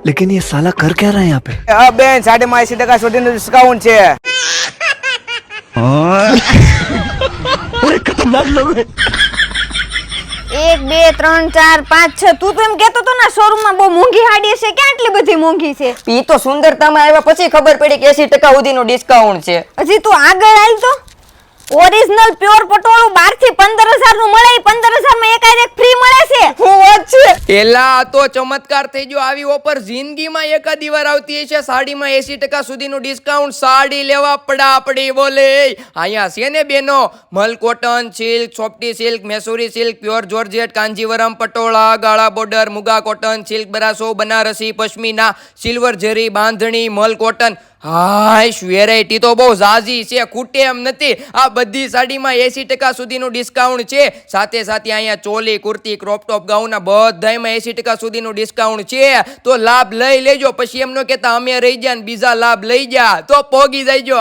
लेकिन ये साला कर क्या रहा है यहाँ पे? હા બેન 80% સુધીનું ડિસ્કાઉન્ટ છે. बड़े खतरनाक लोग हैं. 1 2 3 4 5 6 તું તો એમ કેતો તો ને શોરૂમ માં બહુ મોંઘી હાડી છે. ક્યાં આટલી બધી મોંઘી છે? ઈ તો સુંદરતામાં આવ્યા પછી ખબર પડી કે 80% સુધીનું ડિસ્કાઉન્ટ છે. હજી તું આગળ હાલ તો. ઓરિજિનલ પ્યોર પટોળું 12 થી 15000 નું મળે. 15000 માં એક ફ્રી મળે છે. શું વાત છે? એલા તો ચમત્કાર થઈ ગયો. આવી ઓફર જિંદગીમાં એકાદી વાર આવતી હશે. સાડીમાં 80% સુધીનું ડિસ્કાઉન્ટ. સાડી લેવા પડાપડી બોલે. અહીંયા છે ને બેનો, mul cotton, silk, softy silk, મેસૂરી silk, pure georgette, Kanjivaram patola, ગાળા border, muga cotton, silk brasso, Banarasi, pashmina, silver zari, bandhani, મલ કોટન. હાય, વેરાયટી તો બહુ ઝાઝી છે, ખૂટે એમ નથી. આ બધી સાડીમાં 80% સુધીનું ડિસ્કાઉન્ટ છે. સાથે સાથે અહીંયા ચોલી, કુર્તી, ક્રોપ ટોપ, ગાઉનના બધાયમાં 80% સુધીનું ડિસ્કાઉન્ટ છે. તો લાભ લઈ લેજો. પછી એમ ન કહેતા અમે રહી ગયા ને બીજા લાભ લઈ ગયા. તો પોગી જાયજો.